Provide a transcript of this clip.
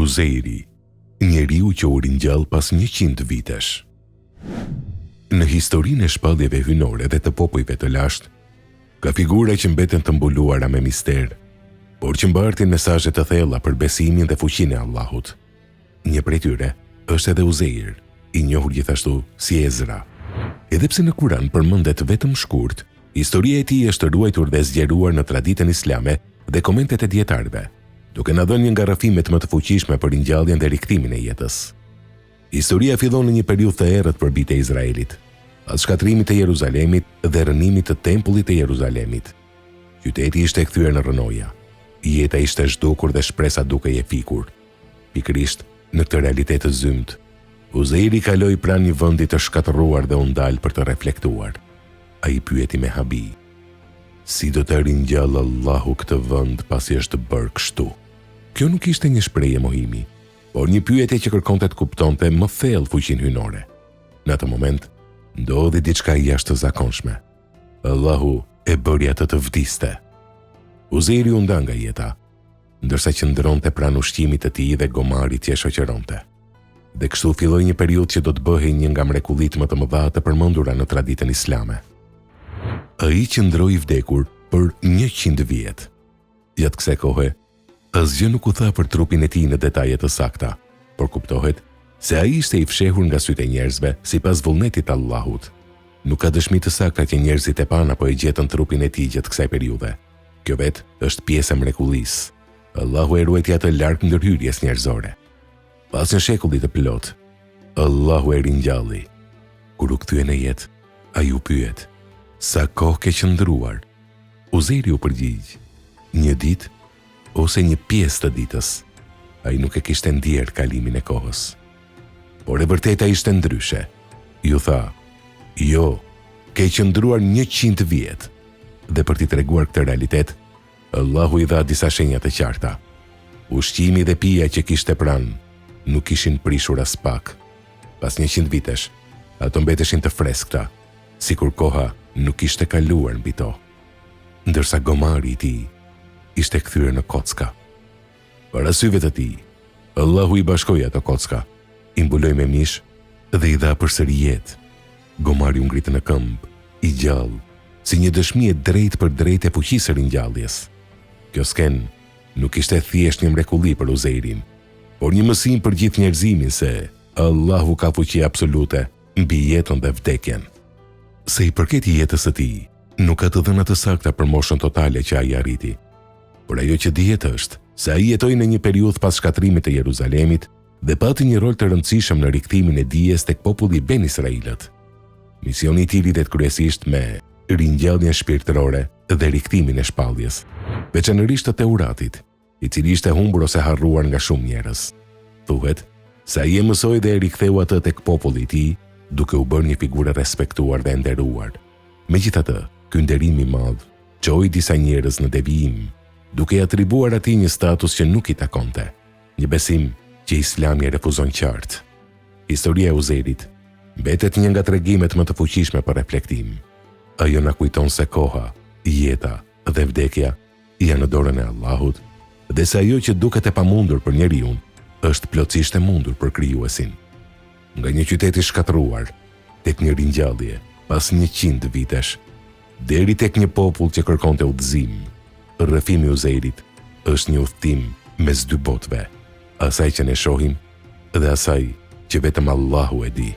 Uzeiri, njeriu që u ringjall pas 100 vitesh. Në historinë e shpalljeve hyjnore dhe të popujve të lashtë, ka figura që mbeten të mbuluara me mister, por që mbartin mesazhe të thella për besimin dhe fuqinë e Allahut. Një prej tyre është edhe Uzeir, i njohur gjithashtu si Ezra. Edhe pse në Kur'an përmendet vetëm shkurt, historia e tij është ruajtur dhe zgjeruar në traditën islame dhe komentet e dietarëve, duke na dhënë një nga rrëfimet më të fuqishme për ringjalljen dhe rikthimin e jetës. Historia fillon në një periudhë të errët për bijtë e Izraelit, pas shkatrimit të Jeruzalemit dhe rënimit të tempullit të Jeruzalemit. Qyteti ishte kthyer në rënoja. Jeta ishte zhdukur dhe shpresa dukej e fikur. Pikërisht në këtë realitet të zymt, Uzeiri kaloi pranë një vendi të shkatërruar dhe u ndal për të reflektuar. Ai pyeti me habi: si do të ringjallë Allahu këtë vend pasi është bërë kështu? Kjo nuk ishte një shprehje mohimi, por një pyetje që kërkonte të kuptonte më thellë fuqinë hyjnore. Në atë moment ndodhi diçka jashtëzakonshme. Allahu e bëri atë të vdiste. Uzeiri u nda nga jeta, ndërsa qëndronte pranë ushqimit të tij dhe gomarit që e shoqëronte. Dhe kështu filloi një periudhë që do të bëhej një nga mrekullitë më të mëdha të përmendura në traditën islame. Ai qëndroi i vdekur për 100 vjet. Gjatë kësaj kohe, asgjë nuk u tha për trupin e tij në detaje të sakta, por kuptohet se ai ishte i fshehur nga sytë e njerëzve sipas vullnetit të Allahut. Nuk ka dëshmi të sakta që njerëzit e pan apo e gjetën trupin e tij gjatë kësaj periudhe. Kjo vetë është pjesë e mrekullisë. Allahu e ruajti atë larg ndërhyrjes njerëzore. Pas një shekulli të plot, Allahu e ringjalli. Kur u kthye në jetë, ai u pyet: sa kohë ke qëndruar? Uzeiri u përgjigj: 1 ditë ose një pjesë të ditës. Ai nuk e kishte ndier kalimin e kohës. Por e vërteta ishte ndryshe. Ju tha: jo, ke qëndruar 100 vjet. Dhe për t'i treguar këtë realitet, Allahu i dha disa shenja të qarta. Ushqimi dhe pija që kishte pranë nuk ishin prishur as pak. Pas 100 vitesh, ato mbeteshin të freskëta, sikur koha nuk ishte kaluar mbi to. Ndërsa gomari i tij ishte kthyer në kocka. Para syve të tij, Allahu i bashkoi ato kocka, i mbuloi me mish dhe i dha përsëri jetë. Gomari u ngrit në këmbë, i gjallë, si një dëshmi e drejtë për drejtë e fuqisë së ringjalljes. Kjo skenë nuk ishte thjesht një mrekulli për Uzeirin, por një mësim për gjithë njerëzimin se Allahu ka fuqi absolute mbi jetën dhe vdekjen. Se i përket jetës së tij, nuk ka të dhëna të sakta për moshën totale që ai arriti. Por ajo që dihet është se ai jetoi në një periudhë pas shkatrimit të Jeruzalemit dhe pati një rol të rëndësishëm në rikthimin e dijes tek populli Ben Israilët. Misioni i tij lidhet kryesisht me ringjalljen shpirtërore dhe rikthimin e shpalljes, veçanërisht të Teuratit, i cili ishte humbur ose harruar nga shumë njerëz. Thuhet se ai e mësoi dhe e riktheu atë tek populli i tij, duke u bërë një figurë e respektuar dhe e nderuar. Megjithatë, ky nderim i madh çoi disa njerëz në devijim, duke i atribuar atij një status që nuk i takonte, një besim që Islami e refuzon qartë. Historia e Uzeirit mbetet një nga tregimet më të fuqishme për reflektim. Ajo na kujton se koha, jeta dhe vdekja janë në dorën e Allahut, dhe se ajo që duket e pamundur për njeriu është plotësisht e mundur për krijuesin. Nga një qytet i shkatëruar tek një ringjallje pas 100 vitesh, deri tek një popull që kërkonte udhëzim, rrëfimi i Uzeirit është një udhëtim mes dy botëve, asaj që ne shohim dhe asaj që vetëm Allahu e di.